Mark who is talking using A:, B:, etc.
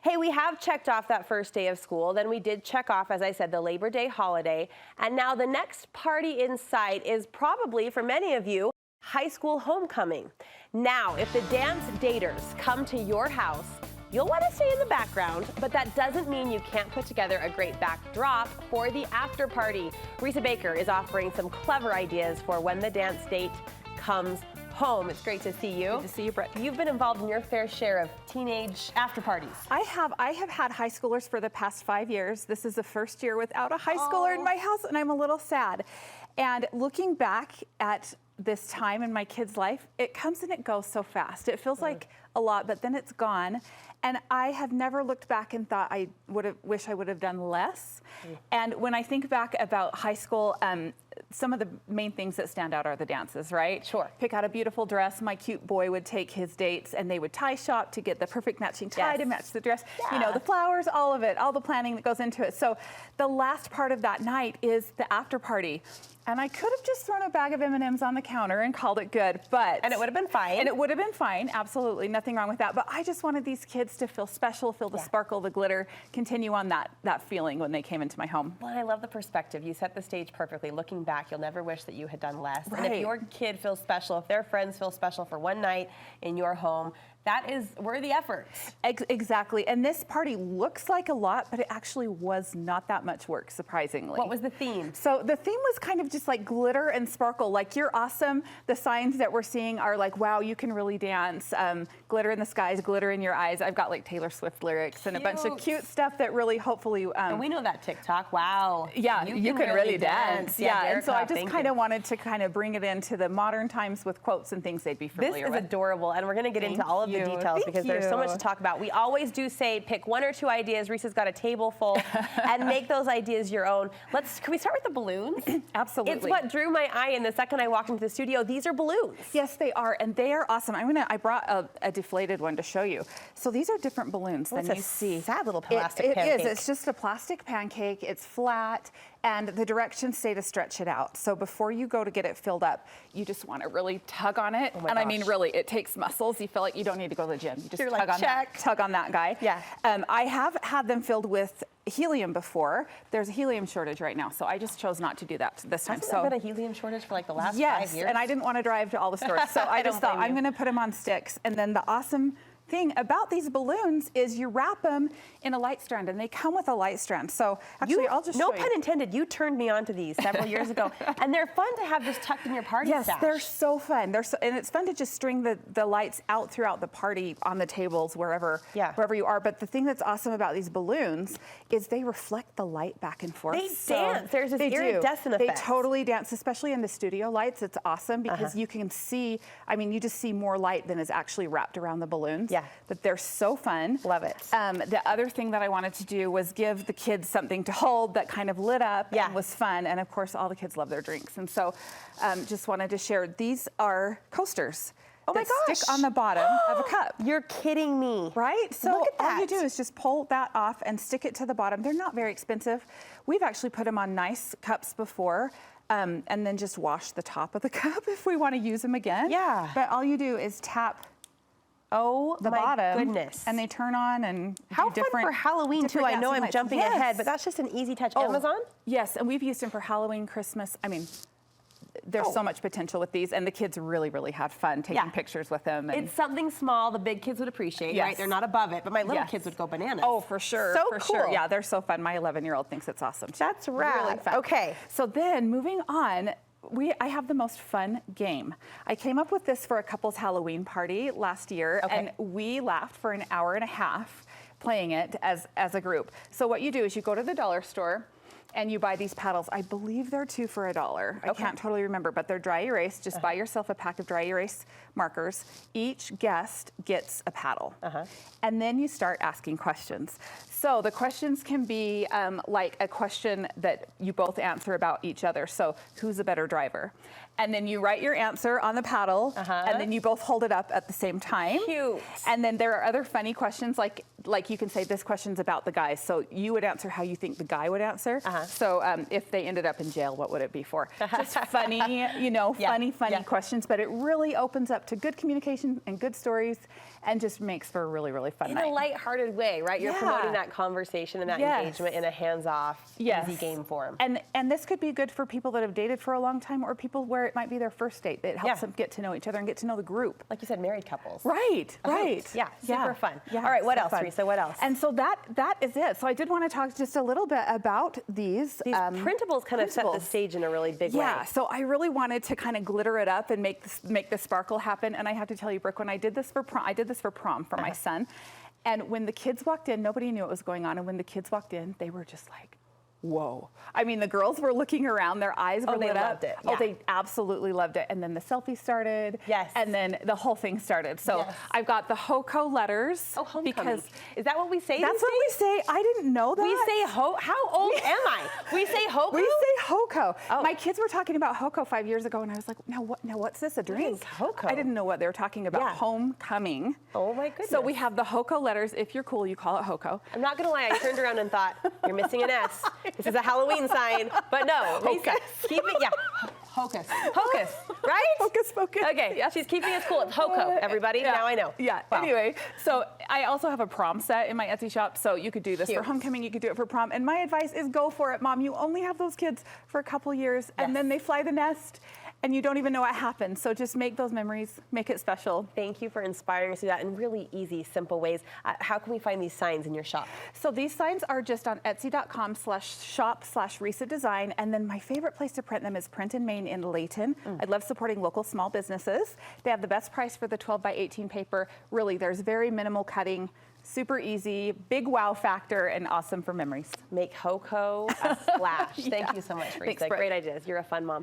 A: Hey, we have checked off that first day of school. Then we did check off, as I said, the Labor Day holiday. And now the next party in sight is probably, for many of you, high school homecoming. Now, if the dance daters come to your house, you'll want to stay in the background, but that doesn't mean you can't put together a great backdrop for the after party. Risa Baker is offering some clever ideas for when the dance date comes home. It's great to see you.
B: Good to see you, Brett.
A: You've been involved in your fair share of teenage after parties.
B: I have had high schoolers for the past 5 years. This is the first year without a high schooler in my house, and I'm a little sad. And looking back at this time in my kid's life, it comes and it goes so fast. It feels like a lot, but then it's gone. And I have never looked back and thought I wish I would have done less. And when I think back about high school, some of the main things that stand out are the dances, right?
A: Sure.
B: Pick out a beautiful dress. My cute boy would take his dates and they would tie shop to get the perfect matching tie to match the dress. Yeah. You know, the flowers, all of it, all the planning that goes into it. So the last part of that night is the after party. And I could have just thrown a bag of M&Ms on the counter and called it good, but...
A: And it would have been fine.
B: And it would have been fine, absolutely, nothing wrong with that. But I just wanted these kids to feel special, feel the sparkle, the glitter, continue on that feeling when they came into my home.
A: Well, I love the perspective. You set the stage perfectly. Looking back, you'll never wish that you had done less.
B: Right.
A: And if your kid feels special, if their friends feel special for one night in your home, that is worthy effort.
B: Exactly. And this party looks like a lot, but it actually was not that much work, surprisingly.
A: What was the theme?
B: So the theme was kind of just like glitter and sparkle. Like, you're awesome. The signs that we're seeing are like, wow, you can really dance. Glitter in the skies, glitter in your eyes. I've got like Taylor Swift lyrics and a bunch of cute stuff that really hopefully...
A: and we know that TikTok. Wow.
B: Yeah, you can really dance. Yeah, and so I just kind of wanted to bring it into the modern times with quotes and things they'd be familiar with.
A: This is adorable, and we're going to get into all of the details because there's so much to talk about. We always do say pick one or two ideas. Risa's got a table full, and make those ideas your own. Can we start with the balloons?
B: Absolutely.
A: It's what drew my eye in the second I walked into the studio. These are balloons.
B: Yes, they are, and they are awesome. I brought a deflated one to show you. So these are different balloons than you see.
A: Sad little plastic pancake.
B: It is. It's just a plastic pancake. It's flat, and the directions say to stretch it out. So before you go to get it filled up, you just want to really tug on it. And I mean, really, it takes muscles. You feel like you don't need to go to the gym. You just tug on that guy.
A: Yeah.
B: I have had them filled with helium before. There's a helium shortage right now, so I just chose not to do that this time.
A: Hasn't there been a helium shortage for like the last 5 years?
B: Yes, and I didn't want to drive to all the stores, so I just thought I'm going to put them on sticks. And then the awesome thing about these balloons is you wrap them in a light strand, and they come with a light strand. So actually, I'll just show you.
A: No pun intended. You turned me on to these several years ago, and they're fun to have just tucked in your party stash.
B: Yes, they're so fun. And it's fun to just string the lights out throughout the party on the tables wherever you are. But the thing that's awesome about these balloons is they reflect the light back and forth.
A: They dance. There's this iridescent effect.
B: They totally dance, especially in the studio lights. It's awesome because you can see. I mean, you just see more light than is actually wrapped around the balloons.
A: Yeah.
B: But they're so fun.
A: Love it.
B: The other thing that I wanted to do was give the kids something to hold that kind of lit up and was fun. And of course, all the kids love their drinks. And so just wanted to share, these are coasters.
A: Oh my gosh.
B: Stick on the bottom of a cup.
A: You're kidding me.
B: Right? So
A: look at that.
B: All you do is just pull that off and stick it to the bottom. They're not very expensive. We've actually put them on nice cups before. And then just wash the top of the cup if we want to use them again.
A: Yeah.
B: But all you do is tap the bottom,
A: goodness.
B: And they turn on and
A: how
B: do different,
A: fun for Halloween too. I know I'm jumping ahead, but that's just an easy touch. Amazon?
B: Yes, and we've used them for Halloween, Christmas. I mean, there's so much potential with these, and the kids really, really had fun taking pictures with them. And
A: it's something small the big kids would appreciate, right? They're not above it, but my little kids would go bananas.
B: Oh, for sure.
A: So
B: for
A: cool.
B: sure. Yeah, they're so fun. My 11-year-old thinks it's awesome.
A: That's rad.
B: Really fun.
A: Okay.
B: So then moving on, I have the most fun game. I came up with this for a couple's Halloween party last year, and we laughed for an hour and a half playing it as a group. So what you do is you go to the dollar store and you buy these paddles. I believe they're 2 for $1. I can't totally remember, but they're dry erase. Just buy yourself a pack of dry erase markers. Each guest gets a paddle. And then you start asking questions. So the questions can be like a question that you both answer about each other. So who's a better driver? And then you write your answer on the paddle, and then you both hold it up at the same time.
A: Cute.
B: And then there are other funny questions like, like you can say this question's about the guy, so you would answer how you think the guy would answer. So if they ended up in jail, what would it be for? Just funny, funny questions, but it really opens up to good communication and good stories and just makes for a really, really fun night.
A: In a lighthearted way, right? You're promoting that conversation and that engagement in a hands-off, easy game form.
B: And this could be good for people that have dated for a long time or people where it might be their first date. It helps them get to know each other and get to know the group.
A: Like you said, married couples.
B: Right.
A: Yeah, super fun.
B: Yeah,
A: all right, what else,
B: fun.
A: Risa? What else?
B: And so that is it. So I did want to talk just a little bit about these
A: printables kind of set the stage in a really big way.
B: Yeah, so I really wanted to kind of glitter it up and make the sparkle happen. And I have to tell you, Brooke, when I did this for prom, for my son, and when the kids walked in, nobody knew what was going on. And when the kids walked in, they were just like, whoa. I mean, the girls were looking around, their eyes were lit up.
A: They loved it.
B: Oh, they absolutely loved it. And then the selfie started.
A: Yes.
B: And then the whole thing started. So I've got the HOCO letters.
A: Oh, homecoming. Is that what we say?
B: That's what we say. I didn't know that.
A: We say how old am I? We say HOCO?
B: We say HOCO.
A: Oh.
B: My kids were talking about HOCO 5 years ago, and I was like, now what's this, a drink?
A: What is HOCO?
B: I didn't know what they were talking about. Homecoming.
A: Oh my goodness.
B: So we have the HOCO letters. If you're cool, you call it HOCO.
A: I'm not gonna lie, I turned around and thought, you're missing an S. This is a Halloween sign, but no.
B: Hocus.
A: Keep it, Hocus. Hocus, right?
B: Hocus pocus.
A: Okay,
B: Yes.
A: She's keeping us cool. It's HOCO, everybody. Now I know.
B: Yeah.
A: Wow.
B: Anyway, so I also have a prom set in my Etsy shop, so you could do this for homecoming, you could do it for prom. And my advice is go for it, Mom. You only have those kids for a couple years, and then they fly the nest, and you don't even know what happened. So just make those memories, make it special.
A: Thank you for inspiring us to do that in really easy, simple ways. How can we find these signs in your shop?
B: So these signs are just on etsy.com/shop/Risa Design. And then my favorite place to print them is Print in Maine in Layton. I love supporting local small businesses. They have the best price for the 12 by 18 paper. Really, there's very minimal cutting, super easy, big wow factor, and awesome for memories.
A: Make HOCO a splash. Thank you so much, Risa.
B: Thanks, Brooke.
A: Great ideas. You're a fun mom.